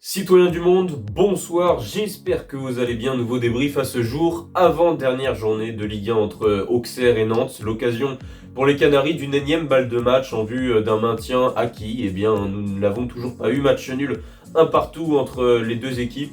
Citoyens du monde, bonsoir, j'espère que vous allez bien. Nouveau débrief à ce jour, avant-dernière journée de Ligue 1 entre Auxerre et Nantes. L'occasion pour les Canaries d'une énième balle de match en vue d'un maintien acquis. Eh bien, nous ne l'avons toujours pas eu, match nul un partout entre les deux équipes.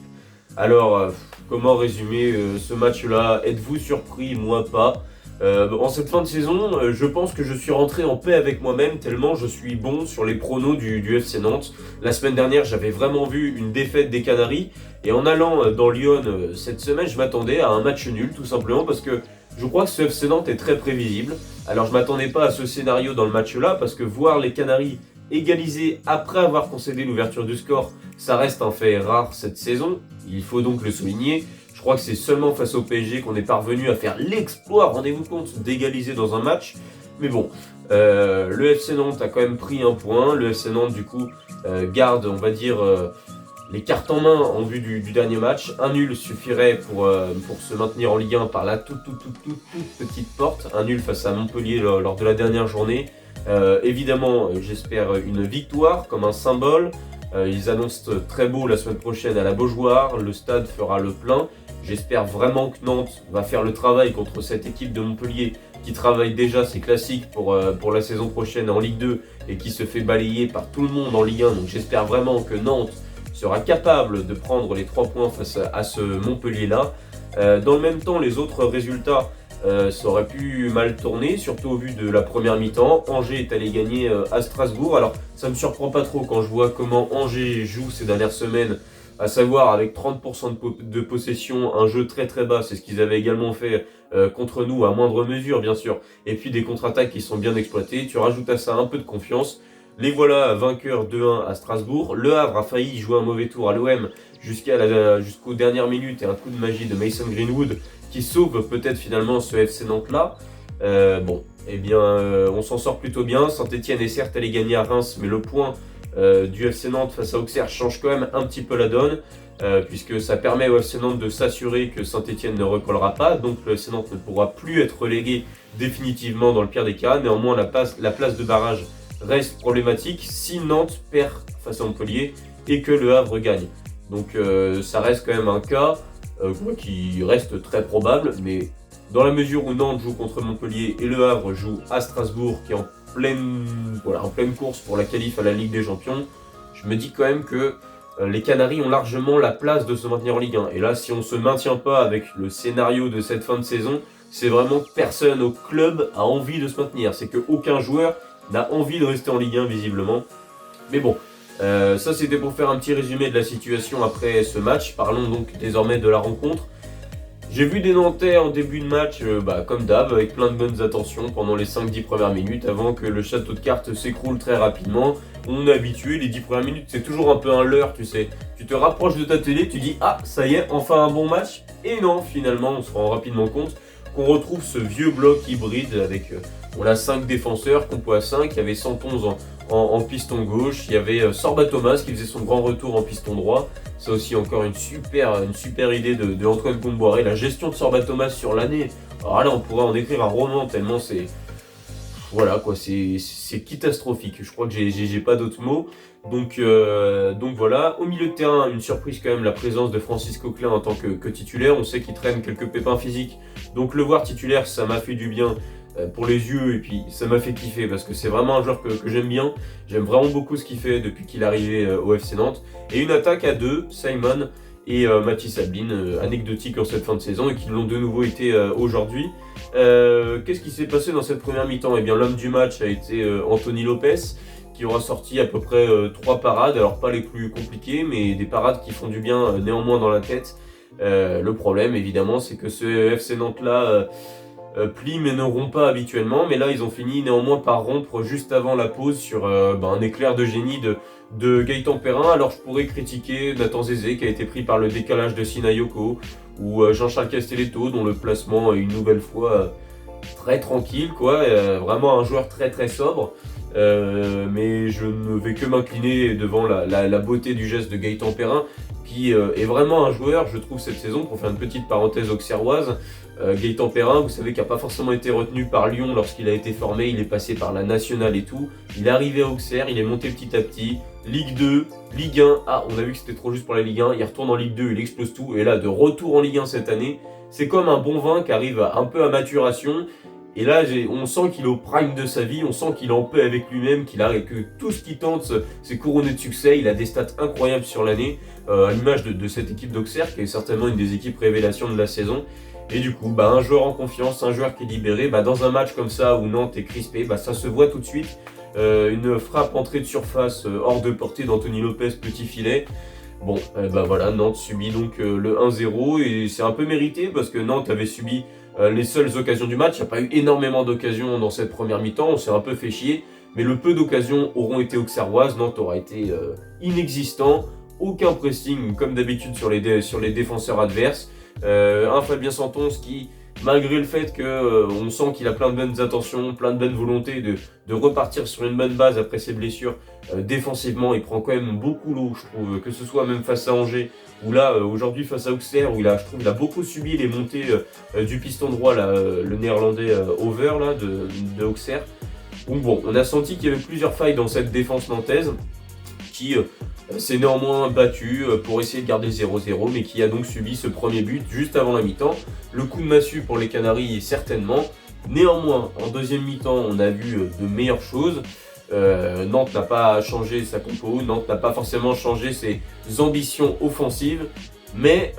Alors, comment résumer ce match-là? Êtes-vous surpris? Moi pas. En cette fin de saison, je pense que je suis rentré en paix avec moi-même tellement je suis bon sur les pronos du FC Nantes. La semaine dernière, j'avais vraiment vu une défaite des Canaries et en allant dans Lyon cette semaine, je m'attendais à un match nul tout simplement parce que je crois que ce FC Nantes est très prévisible. Alors je m'attendais pas à ce scénario dans le match-là parce que voir les Canaries égaliser après avoir concédé l'ouverture du score, ça reste un fait rare cette saison. Il faut donc le souligner. Je crois que c'est seulement face au PSG qu'on est parvenu à faire l'exploit, rendez-vous compte, d'égaliser dans un match. Mais bon, le FC Nantes a quand même pris un point. Le FC Nantes, du coup, garde, on va dire, les cartes en main en vue du dernier match. Un nul suffirait pour se maintenir en Ligue 1 par la toute petite porte. Un nul face à Montpellier lors de la dernière journée. Évidemment, j'espère une victoire comme un symbole. Ils annoncent très beau la semaine prochaine à la Beaujoire. Le stade fera le plein. J'espère vraiment que Nantes va faire le travail contre cette équipe de Montpellier qui travaille déjà, c'est classique pour la saison prochaine en Ligue 2 et qui se fait balayer par tout le monde en Ligue 1. Donc j'espère vraiment que Nantes sera capable de prendre les 3 points face à ce Montpellier-là. Dans le même temps, les autres résultats, ça aurait pu mal tourner, surtout au vu de la première mi-temps. Angers est allé gagner à Strasbourg. Alors ça ne me surprend pas trop quand je vois comment Angers joue ces dernières semaines, à savoir avec 30% de possession, un jeu très très bas, c'est ce qu'ils avaient également fait contre nous à moindre mesure bien sûr, et puis des contre-attaques qui sont bien exploitées. Tu rajoutes à ça un peu de confiance. Les voilà vainqueurs 2-1 à Strasbourg. Le Havre a failli jouer un mauvais tour à l'OM jusqu'aux dernières minutes et un coup de magie de Mason Greenwood qui sauve peut-être finalement ce FC Nantes là. On s'en sort plutôt bien. Saint-Etienne est certes allé gagner à Reims, mais le point du FC Nantes face à Auxerre change quand même un petit peu la donne, puisque ça permet au FC Nantes de s'assurer que Saint-Etienne ne recollera pas, donc le FC Nantes ne pourra plus être relégué définitivement dans le pire des cas. Néanmoins, la place de barrage reste problématique si Nantes perd face à Montpellier et que le Havre gagne. Donc ça reste quand même un cas qui reste très probable, mais dans la mesure où Nantes joue contre Montpellier et le Havre joue à Strasbourg, qui est en pleine course pour la qualif à la Ligue des Champions, je me dis quand même que les Canaries ont largement la place de se maintenir en Ligue 1. Et là, si on ne se maintient pas avec le scénario de cette fin de saison, c'est vraiment que personne au club a envie de se maintenir. C'est qu'aucun joueur n'a envie de rester en Ligue 1 visiblement. Mais bon, ça c'était pour faire un petit résumé de la situation après ce match. Parlons donc désormais de la rencontre. J'ai vu des Nantais en début de match, comme d'hab, avec plein de bonnes attentions pendant les 5-10 premières minutes, avant que le château de cartes s'écroule très rapidement. On est habitué, les 10 premières minutes, c'est toujours un peu un leurre, tu sais. Tu te rapproches de ta télé, tu dis « Ah, ça y est, enfin un bon match !» Et non, finalement, on se rend rapidement compte qu'on retrouve ce vieux bloc hybride avec 5 défenseurs, compo à 5, il y avait 111 en piston gauche, il y avait Sorba Thomas qui faisait son grand retour en piston droit. Ça aussi encore une super idée de Antoine Comboiré, la gestion de Sorba Thomas sur l'année. Alors là on pourrait en écrire un roman tellement c'est... Voilà quoi, c'est catastrophique, je crois que j'ai pas d'autres mots. Donc voilà, au milieu de terrain, une surprise quand même, la présence de Francis Coquelin en tant que titulaire. On sait qu'il traîne quelques pépins physiques, donc le voir titulaire, ça m'a fait du bien pour les yeux, et puis ça m'a fait kiffer parce que c'est vraiment un joueur que j'aime bien. J'aime vraiment beaucoup ce qu'il fait depuis qu'il est arrivé au FC Nantes. Et une attaque à deux, Simon et Mathis Sabine, anecdotique en cette fin de saison et qui l'ont de nouveau été aujourd'hui. Qu'est-ce qui s'est passé dans cette première mi-temps? Eh bien, l'homme du match a été Anthony Lopez, qui aura sorti à peu près 3 parades, alors pas les plus compliquées, mais des parades qui font du bien néanmoins dans la tête. Le problème, évidemment, c'est que ce FC Nantes-là plient mais ne rompt pas habituellement, mais là ils ont fini néanmoins par rompre juste avant la pause sur un éclair de génie de Gaëtan Perrin. Alors je pourrais critiquer Nathan Zézé qui a été pris par le décalage de Sinayoko, ou Jean-Charles Castelletto dont le placement est une nouvelle fois très tranquille, vraiment un joueur très très sobre. Mais je ne vais que m'incliner devant la beauté du geste de Gaëtan Perrin, qui est vraiment un joueur, je trouve, cette saison. Pour faire une petite parenthèse auxerroise, Gaëtan Perrin, vous savez, qui n'a pas forcément été retenu par Lyon lorsqu'il a été formé, il est passé par la nationale et tout. Il est arrivé à Auxerre, il est monté petit à petit. Ligue 2, Ligue 1, on a vu que c'était trop juste pour la Ligue 1, il retourne en Ligue 2, il explose tout, et là, de retour en Ligue 1 cette année, c'est comme un bon vin qui arrive un peu à maturation, et là, on sent qu'il est au prime de sa vie, on sent qu'il est en paix avec lui-même, que tout ce qu'il tente, c'est couronné de succès, il a des stats incroyables sur l'année, à l'image de cette équipe d'Auxerre, qui est certainement une des équipes révélations de la saison. Et du coup, un joueur en confiance, un joueur qui est libéré, dans un match comme ça où Nantes est crispé, ça se voit tout de suite. Une frappe entrée de surface hors de portée d'Anthony Lopez, petit filet. Bon, voilà, Nantes subit donc le 1-0 et c'est un peu mérité parce que Nantes avait subi les seules occasions du match. Il n'y a pas eu énormément d'occasions dans cette première mi-temps, on s'est un peu fait chier. Mais le peu d'occasions auront été auxerroises, Nantes aura été inexistant. Aucun pressing comme d'habitude sur les défenseurs adverses. Un Fabien Santons qui, malgré le fait qu'on sent qu'il a plein de bonnes intentions, plein de bonnes volontés de repartir sur une bonne base après ses blessures, défensivement il prend quand même beaucoup l'eau, je trouve, que ce soit même face à Angers ou là aujourd'hui face à Auxerre où je trouve il a beaucoup subi les montées du piston droit là, le néerlandais Over là, de Auxerre. Donc bon, on a senti qu'il y avait plusieurs failles dans cette défense nantaise qui s'est néanmoins battu pour essayer de garder le 0-0, mais qui a donc subi ce premier but juste avant la mi-temps. Le coup de massue pour les Canaries, certainement. Néanmoins, en deuxième mi-temps, on a vu de meilleures choses. Nantes n'a pas changé sa compo, Nantes n'a pas forcément changé ses ambitions offensives, mais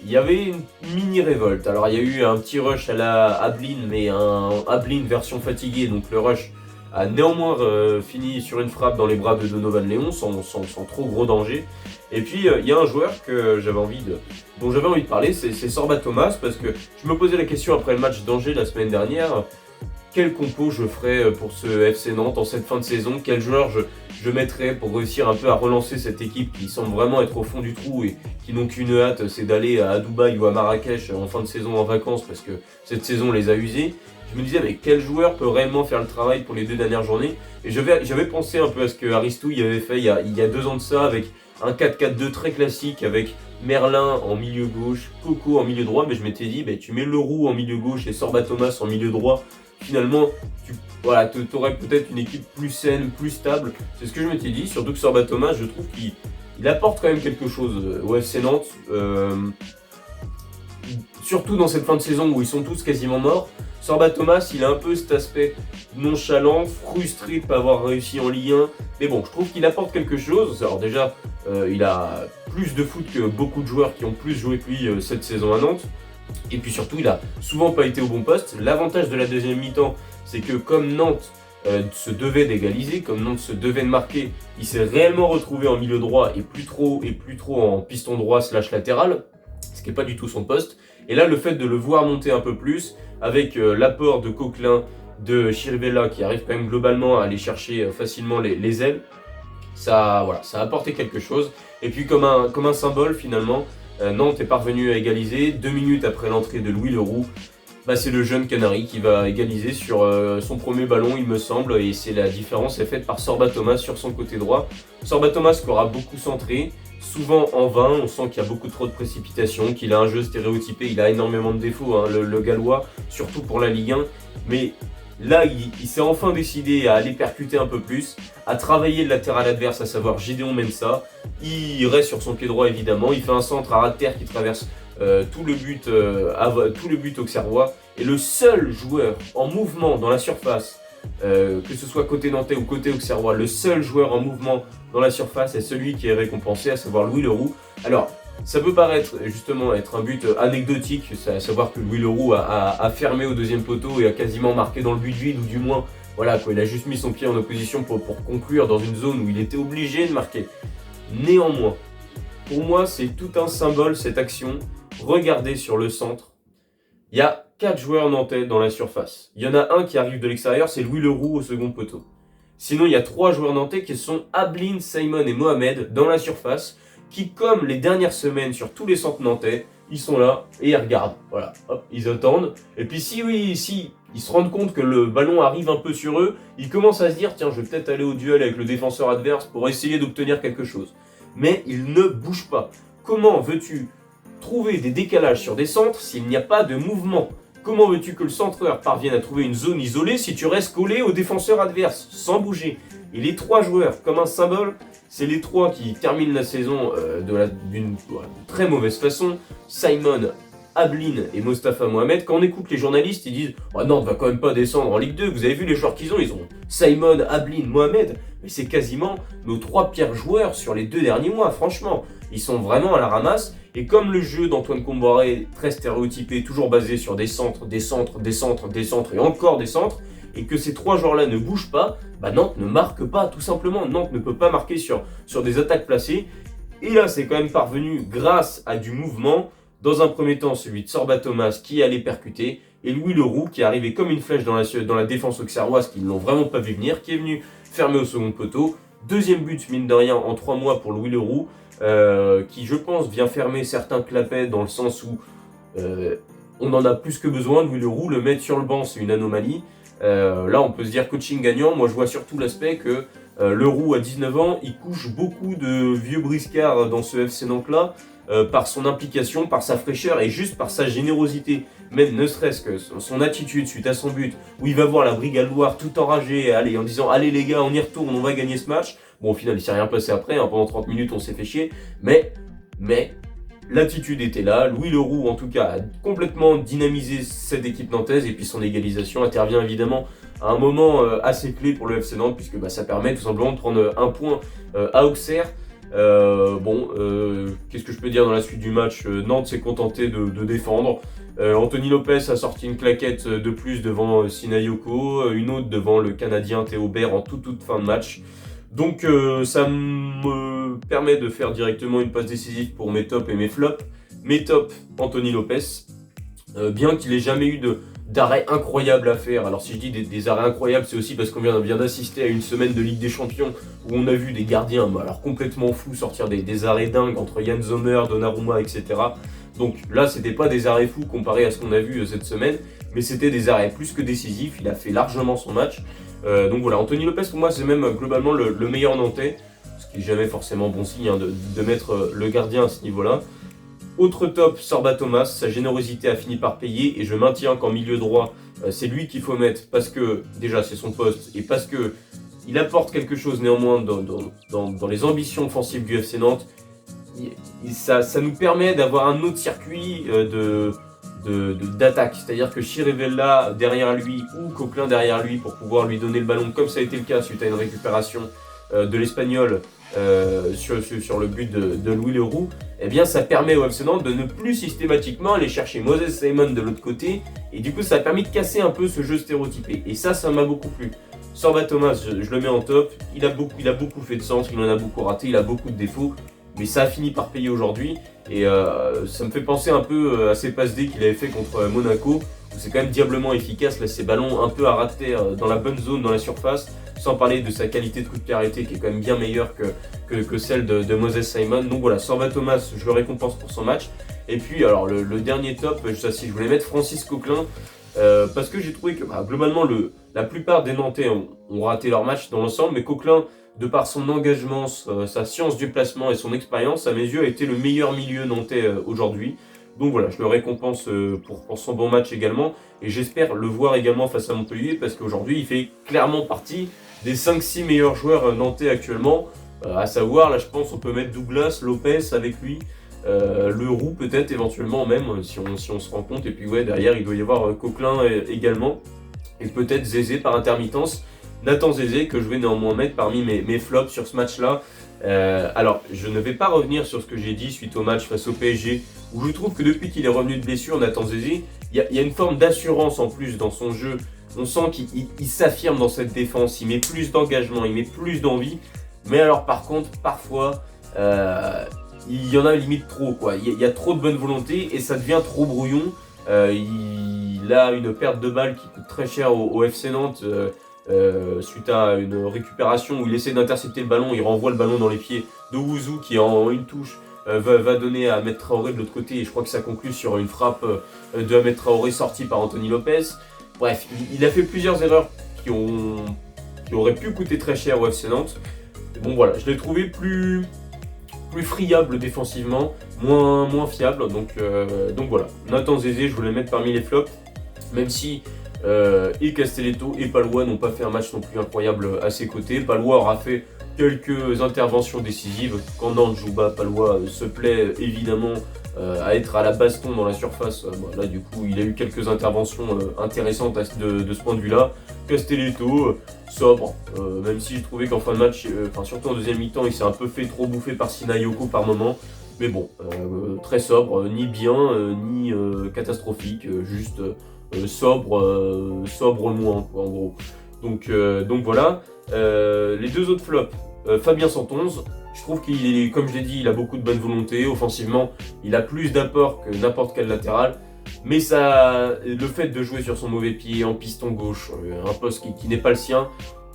il y avait une mini-révolte. Alors il y a eu un petit rush à la Ablin, mais un Ablin version fatiguée, donc le rush a néanmoins fini sur une frappe dans les bras de Donovan Léon sans trop gros danger. Et puis il y a un joueur dont j'avais envie de parler, c'est Sorba Thomas, parce que je me posais la question après le match d'Angers la semaine dernière, quel compo je ferais pour ce FC Nantes en cette fin de saison, quel joueur je mettrais pour réussir un peu à relancer cette équipe qui semble vraiment être au fond du trou et qui n'ont qu'une hâte, c'est d'aller à Dubaï ou à Marrakech en fin de saison en vacances parce que cette saison les a usés. Je me disais, mais quel joueur peut réellement faire le travail pour les 2 dernières journées? Et j'avais pensé un peu à ce que Aristouille avait fait il y a 2 ans de ça, avec un 4-4-2 très classique, avec Merlin en milieu gauche, Coco en milieu droit, mais je m'étais dit, tu mets Leroux en milieu gauche et Sorba Thomas en milieu droit, finalement, tu aurais peut-être une équipe plus saine, plus stable. C'est ce que je m'étais dit, surtout que Sorba Thomas, je trouve qu'il apporte quand même quelque chose au FC Nantes, surtout dans cette fin de saison où ils sont tous quasiment morts. Sorba Thomas, il a un peu cet aspect nonchalant, frustré de ne pas avoir réussi en Ligue 1. Mais bon, je trouve qu'il apporte quelque chose. Alors déjà, il a plus de foot que beaucoup de joueurs qui ont plus joué que lui cette saison à Nantes. Et puis surtout, il a souvent pas été au bon poste. L'avantage de la deuxième mi-temps, c'est que comme Nantes se devait d'égaliser, comme Nantes se devait de marquer, il s'est réellement retrouvé en milieu droit et plus trop en piston droit / latéral, ce qui n'est pas du tout son poste. Et là, le fait de le voir monter un peu plus, avec l'apport de Coquelin, de Chirivella qui arrive quand même globalement à aller chercher facilement les ailes, ça a apporté quelque chose. Et puis comme un symbole finalement, Nantes est parvenu à égaliser 2 minutes après l'entrée de Louis Leroux. C'est le jeune Canari qui va égaliser sur son premier ballon, il me semble, et c'est la différence est faite par Sorba Thomas sur son côté droit. Sorba Thomas qui aura beaucoup centré, souvent en vain, on sent qu'il y a beaucoup trop de précipitation, qu'il a un jeu stéréotypé, il a énormément de défauts, hein, le Gallois, surtout pour la Ligue 1, mais là il s'est enfin décidé à aller percuter un peu plus, à travailler le latéral adverse, à savoir Gideon Mensah. Il reste sur son pied droit évidemment, il fait un centre à ras de terre qui traverse tout le but auxerrois, et le seul joueur en mouvement dans la surface, que ce soit côté nantais ou côté auxerrois, le seul joueur en mouvement dans la surface est celui qui est récompensé, à savoir Louis Leroux. Alors, ça peut paraître justement être un but anecdotique, à savoir que Louis Leroux a fermé au deuxième poteau et a quasiment marqué dans le but vide, ou du moins, voilà, quoi, il a juste mis son pied en opposition pour conclure dans une zone où il était obligé de marquer. Néanmoins, pour moi, c'est tout un symbole cette action. Regardez sur le centre, il y a 4 joueurs nantais dans la surface. Il y en a un qui arrive de l'extérieur, c'est Louis Leroux au second poteau. Sinon, il y a 3 joueurs nantais qui sont Ablin, Simon et Mohamed dans la surface, qui, comme les dernières semaines sur tous les centres nantais, ils sont là et ils regardent. Voilà, hop, ils attendent. Et puis si ils se rendent compte que le ballon arrive un peu sur eux, ils commencent à se dire, tiens, je vais peut-être aller au duel avec le défenseur adverse pour essayer d'obtenir quelque chose. Mais ils ne bougent pas. Comment veux-tu trouver des décalages sur des centres s'il n'y a pas de mouvement? Comment veux-tu que le centreur parvienne à trouver une zone isolée si tu restes collé au défenseur adverse, sans bouger? Et les 3 joueurs, comme un symbole, c'est les 3 qui terminent la saison d'une très mauvaise façon. Simon, Ablin et Mostafa Mohamed. Quand on écoute les journalistes, ils disent « Oh non, on va quand même pas descendre en Ligue 2, vous avez vu les joueurs qu'ils ont, ils ont Simon, Ablin, Mohamed. » Mais c'est quasiment nos 3 pires joueurs sur les 2 derniers mois, franchement. Ils sont vraiment à la ramasse. Et comme le jeu d'Antoine Comboiré est très stéréotypé, toujours basé sur des centres, des centres, des centres, des centres et encore des centres, et que ces 3 joueurs-là ne bougent pas, bah Nantes ne marque pas, tout simplement. Nantes ne peut pas marquer sur des attaques placées. Et là, c'est quand même parvenu grâce à du mouvement. Dans un premier temps, celui de Sorba Thomas qui allait percuter, et Louis Leroux qui est arrivé comme une flèche dans la défense auxerroise, qui ne l'ont vraiment pas vu venir, qui est venu fermer au second poteau. Deuxième but, mine de rien, en 3 mois pour Louis Leroux, qui, je pense, vient fermer certains clapets dans le sens où on en a plus que besoin. Louis Leroux, le mettre sur le banc, c'est une anomalie. Là, on peut se dire coaching gagnant. Moi, je vois surtout l'aspect que Leroux, à 19 ans, il couche beaucoup de vieux briscards dans ce FC Nantes-là, par son implication, par sa fraîcheur et juste par sa générosité. Même ne serait-ce que son attitude suite à son but, où il va voir la Brigade Loire tout enragée, en disant « Allez les gars, on y retourne, on va gagner ce match ». Bon, au final, il s'est rien passé après, pendant 30 minutes, on s'est fait chier. Mais l'attitude était là. Louis Leroux, en tout cas, a complètement dynamisé cette équipe nantaise. Et puis son égalisation intervient évidemment à un moment assez clé pour le FC Nantes, puisque ça permet tout simplement de prendre un point à Auxerre. Qu'est-ce que je peux dire dans la suite du match? Nantes s'est contenté de défendre. Anthony Lopez a sorti une claquette de plus devant Sinayoko, une autre devant le Canadien Théo Bair en toute fin de match. Donc ça me permet de faire directement une passe décisive pour mes tops et mes flops. Mes tops, Anthony Lopez, bien qu'il ait jamais eu d'arrêt incroyable à faire. Alors si je dis des arrêts incroyables, c'est aussi parce qu'on vient d'assister à une semaine de Ligue des Champions où on a vu des gardiens complètement fous sortir des arrêts dingues entre Yann Sommer, Donnarumma, etc. Donc là, c'était pas des arrêts fous comparé à ce qu'on a vu cette semaine, mais c'était des arrêts plus que décisifs. Il a fait largement son match. Donc voilà, Anthony Lopez pour moi c'est même globalement le meilleur nantais, ce qui n'est jamais forcément bon signe de mettre le gardien à ce niveau-là. Autre top, Sorba Thomas, sa générosité a fini par payer et je maintiens qu'en milieu droit, c'est lui qu'il faut mettre parce que déjà c'est son poste et parce que il apporte quelque chose néanmoins dans les ambitions offensives du FC Nantes. Ça nous permet d'avoir un autre circuit d'attaque, c'est-à-dire que Chirivella derrière lui ou Coquelin derrière lui pour pouvoir lui donner le ballon, comme ça a été le cas suite à une récupération de l'Espagnol sur le but de Louis Leroux, eh bien ça permet au FC Nantes de ne plus systématiquement aller chercher Moses Simon de l'autre côté, et du coup ça a permis de casser un peu ce jeu stéréotypé, et ça m'a beaucoup plu. Sorba Thomas, je le mets en top, il a beaucoup fait de centre, il en a beaucoup raté, il a beaucoup de défauts, mais ça a fini par payer aujourd'hui, et ça me fait penser un peu à ces passes D qu'il avait fait contre Monaco, où c'est quand même diablement efficace, là, ces ballons un peu à rater dans la bonne zone, dans la surface, sans parler de sa qualité de coup de pied arrêté qui est quand même bien meilleure que celle de Moses Simon. Donc voilà, Sorba Thomas, je le récompense pour son match. Et puis alors le dernier top, je voulais mettre Francis Coquelin, parce que j'ai trouvé que globalement la plupart des Nantais ont raté leur match dans l'ensemble, mais Coquelin, de par son engagement, sa science du placement et son expérience, à mes yeux, a été le meilleur milieu nantais aujourd'hui. Donc voilà, je le récompense pour son bon match également. Et j'espère le voir également face à Montpellier, parce qu'aujourd'hui, il fait clairement partie des 5-6 meilleurs joueurs nantais actuellement. À savoir, là je pense on peut mettre Douglas, Lopez avec lui, Leroux peut-être éventuellement même, si on se rend compte. Et puis ouais, derrière il doit y avoir Coquelin également. Et peut-être Zézé par intermittence. Nathan Zézé que je vais néanmoins mettre parmi mes flops sur ce match-là. Alors, je ne vais pas revenir sur ce que j'ai dit suite au match face au PSG, où je trouve que depuis qu'il est revenu de blessure, Nathan Zézé, il y a une forme d'assurance en plus dans son jeu. On sent qu'il s'affirme dans cette défense, il met plus d'engagement, il met plus d'envie. Mais alors par contre, parfois, il y en a limite trop, quoi. Il y a trop de bonne volonté et ça devient trop brouillon. Il a une perte de balle qui coûte très cher au FC Nantes. Suite à une récupération où il essaie d'intercepter le ballon, il renvoie le ballon dans les pieds de Wouzou qui en une touche va donner à Ahmed Traoré de l'autre côté, et je crois que ça conclut sur une frappe de Ahmed Traoré sortie par Anthony Lopez. Bref, il a fait plusieurs erreurs qui auraient pu coûter très cher au FC Nantes. Bon voilà, je l'ai trouvé plus friable défensivement, moins fiable, donc voilà. Nathan Zézé, je voulais le mettre parmi les flops, même si Et Castelletto et Palois n'ont pas fait un match non plus incroyable à ses côtés. Palois aura fait quelques interventions décisives. Quand Nantes joue bas, Palois se plaît évidemment à être à la baston dans la surface. Là, du coup, il a eu quelques interventions intéressantes de ce point de vue-là. Castelletto, sobre, même si j'ai trouvé qu'en fin de match, surtout en deuxième mi-temps, il s'est un peu fait trop bouffer par Sinayoko par moment. Mais bon, très sobre, ni bien, ni catastrophique, juste sobre moins, quoi, en gros. Donc voilà. Les deux autres flops, Fabien 111, je trouve qu'il est, comme je l'ai dit, il a beaucoup de bonne volonté. Offensivement, il a plus d'apport que n'importe quel latéral. Mais le fait de jouer sur son mauvais pied en piston gauche, un poste qui n'est pas le sien,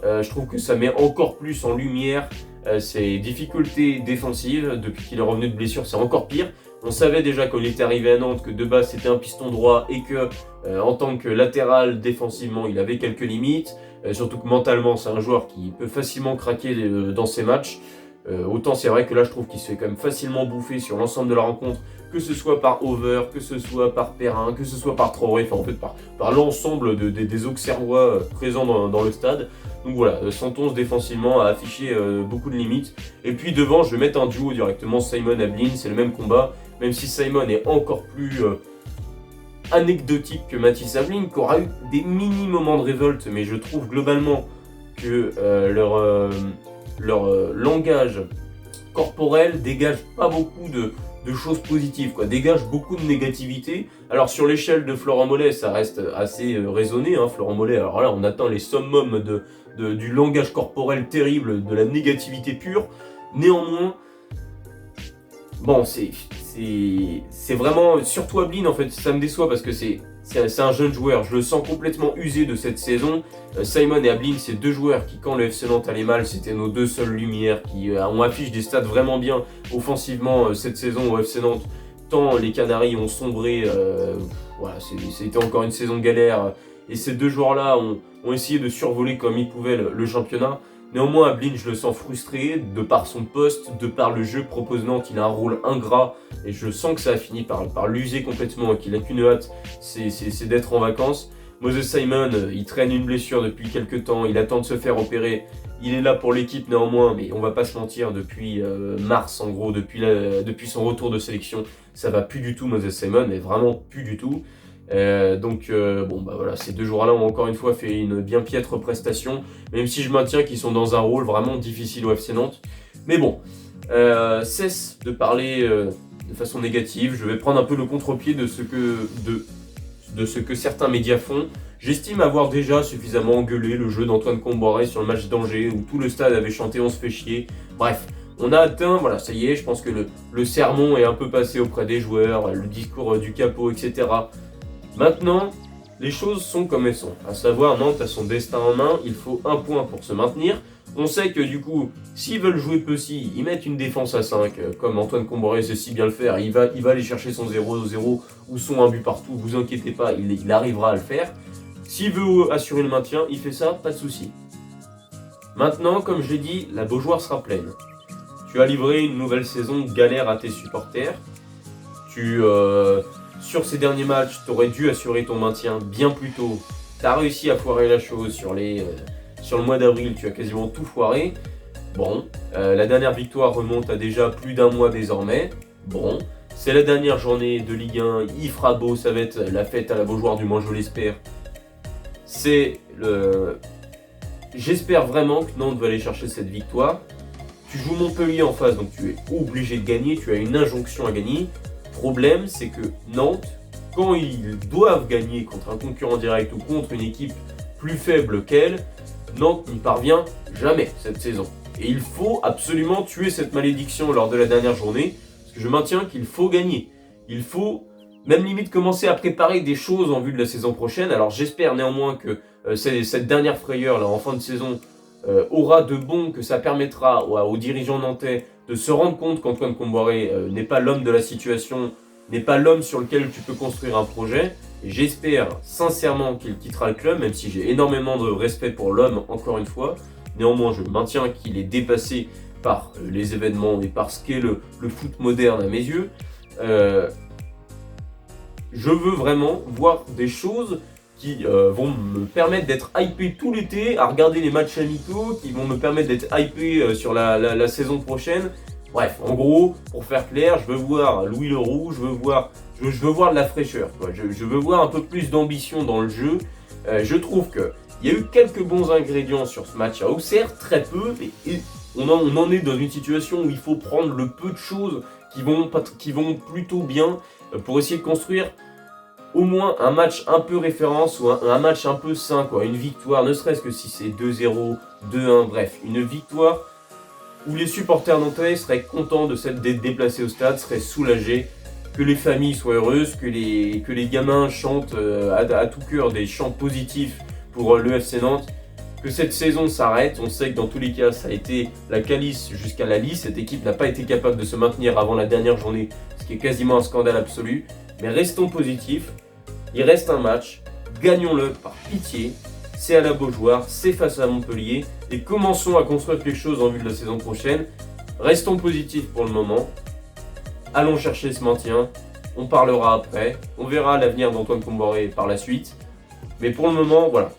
je trouve que ça met encore plus en lumière ses difficultés défensives. Depuis qu'il est revenu de blessure, c'est encore pire. On savait déjà quand il était arrivé à Nantes que de base c'était un piston droit et que en tant que latéral défensivement il avait quelques limites. Surtout que mentalement c'est un joueur qui peut facilement craquer dans ses matchs. Autant c'est vrai que là je trouve qu'il se fait quand même facilement bouffer sur l'ensemble de la rencontre, que ce soit par Over, que ce soit par Perrin, que ce soit par Traoré, enfin en fait par l'ensemble des Auxerrois présents dans le stade. Donc voilà, 111 défensivement a affiché beaucoup de limites. Et puis devant, je vais mettre un duo directement, Simon-Ablin, c'est le même combat, même si Simon est encore plus anecdotique que Mathis Ablin, qui aura eu des mini moments de révolte, mais je trouve globalement que leur langage corporel dégage pas beaucoup de choses positives, quoi. Dégage beaucoup de négativité. Alors sur l'échelle de Florent Mollet, ça reste assez raisonné, hein. Florent Mollet, alors là on atteint les summums du langage corporel terrible, de la négativité pure. Néanmoins, bon, c'est vraiment, surtout Ablin en fait, ça me déçoit parce que c'est un jeune joueur, je le sens complètement usé de cette saison. Simon et Ablin, c'est deux joueurs qui, quand le FC Nantes allait mal, c'était nos deux seules lumières, qui ont affiché des stats vraiment bien offensivement cette saison au FC Nantes. Tant les Canaries ont sombré, voilà, c'était encore une saison de galère. Et ces deux joueurs-là ont essayé de survoler comme ils pouvaient le championnat. Néanmoins, Ablin, je le sens frustré de par son poste, de par le jeu que propose Nantes. Il a un rôle ingrat et je sens que ça a fini par l'user complètement et qu'il n'a qu'une hâte, c'est d'être en vacances. Moses Simon, il traîne une blessure depuis quelques temps, il attend de se faire opérer. Il est là pour l'équipe néanmoins, mais on va pas se mentir, depuis mars en gros, depuis son retour de sélection, ça va plus du tout Moses Simon, mais vraiment plus du tout. Bon bah voilà, ces deux joueurs-là ont encore une fois fait une bien piètre prestation, même si je maintiens qu'ils sont dans un rôle vraiment difficile au FC Nantes. Mais bon, cesse de parler de façon négative, je vais prendre un peu le contre-pied de ce que certains médias font. J'estime avoir déjà suffisamment engueulé le jeu d'Antoine Comboiré sur le match d'Angers où tout le stade avait chanté on se fait chier. Bref, on a atteint, voilà, ça y est, je pense que le sermon est un peu passé auprès des joueurs, le discours du capot, etc. Maintenant, les choses sont comme elles sont, à savoir Nantes a son destin en main, il faut un point pour se maintenir. On sait que du coup, s'ils veulent jouer petit, ils mettent une défense à 5, comme Antoine Comboiré sait si bien le faire, il va aller chercher son 0-0 ou son 1 but partout, vous inquiétez pas, il arrivera à le faire. S'il veut assurer le maintien, il fait ça, pas de souci. Maintenant, comme je l'ai dit, la Beaujoire sera pleine. Tu as livré une nouvelle saison de galère à tes supporters. Sur ces derniers matchs, tu aurais dû assurer ton maintien bien plus tôt. Tu as réussi à foirer la chose sur le mois d'avril, tu as quasiment tout foiré. Bon, la dernière victoire remonte à déjà plus d'un mois désormais. Bon, c'est la dernière journée de Ligue 1, il fera beau, ça va être la fête à la Beaujoire du moins, je l'espère. J'espère vraiment que Nantes va aller chercher cette victoire. Tu joues Montpellier en face, donc tu es obligé de gagner, tu as une injonction à gagner. Problème, c'est que Nantes, quand ils doivent gagner contre un concurrent direct ou contre une équipe plus faible qu'elle, Nantes n'y parvient jamais cette saison. Et il faut absolument tuer cette malédiction lors de la dernière journée, parce que je maintiens qu'il faut gagner. Il faut même limite commencer à préparer des choses en vue de la saison prochaine. Alors j'espère néanmoins que cette dernière frayeur là en fin de saison aura de bon, que ça permettra aux dirigeants nantais de se rendre compte qu'Antoine Comboiré n'est pas l'homme de la situation, n'est pas l'homme sur lequel tu peux construire un projet. Et j'espère sincèrement qu'il quittera le club, même si j'ai énormément de respect pour l'homme, encore une fois. Néanmoins, je maintiens qu'il est dépassé par les événements et par ce qu'est le foot moderne à mes yeux. Je veux vraiment voir des choses qui vont me permettre d'être hypé tout l'été, à regarder les matchs amicaux, qui vont me permettre d'être hypé sur la saison prochaine. Bref, en gros, pour faire clair, je veux voir Louis Leroux, je veux voir de la fraîcheur, quoi. Je veux voir un peu plus d'ambition dans le jeu. Je trouve qu'il y a eu quelques bons ingrédients sur ce match à Auxerre, très peu, et on en est dans une situation où il faut prendre le peu de choses qui vont plutôt bien pour essayer de construire au moins un match un peu référence ou un match un peu sain, quoi. Une victoire, ne serait-ce que si c'est 2-0, 2-1, bref, une victoire où les supporters nantais seraient contents d'être déplacés au stade, seraient soulagés, que les familles soient heureuses, que les gamins chantent à tout cœur des chants positifs pour le FC Nantes, que cette saison s'arrête. On sait que dans tous les cas, ça a été la calice jusqu'à la lice. Cette équipe n'a pas été capable de se maintenir avant la dernière journée, ce qui est quasiment un scandale absolu. Mais restons positifs, il reste un match, gagnons-le par pitié. C'est à la Beaujoire, c'est face à Montpellier, et commençons à construire quelque chose en vue de la saison prochaine. Restons positifs pour le moment, allons chercher ce maintien, on parlera après, on verra l'avenir d'Antoine Comboré par la suite. Mais pour le moment, voilà,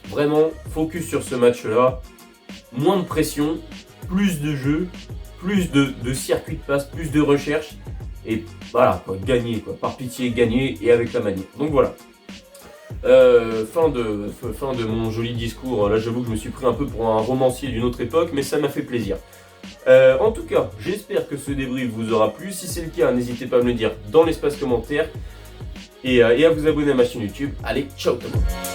vraiment focus sur ce match-là, moins de pression, plus de jeu, plus de circuits de passe, plus de recherche, et voilà, quoi, gagner, quoi, par pitié, gagner, et avec la manière. Donc voilà. Fin de mon joli discours. Là, j'avoue que je me suis pris un peu pour un romancier d'une autre époque, mais ça m'a fait plaisir. En tout cas, j'espère que ce débrief vous aura plu. Si c'est le cas, n'hésitez pas à me le dire dans l'espace commentaire et à vous abonner à ma chaîne YouTube. Allez, ciao tout le monde.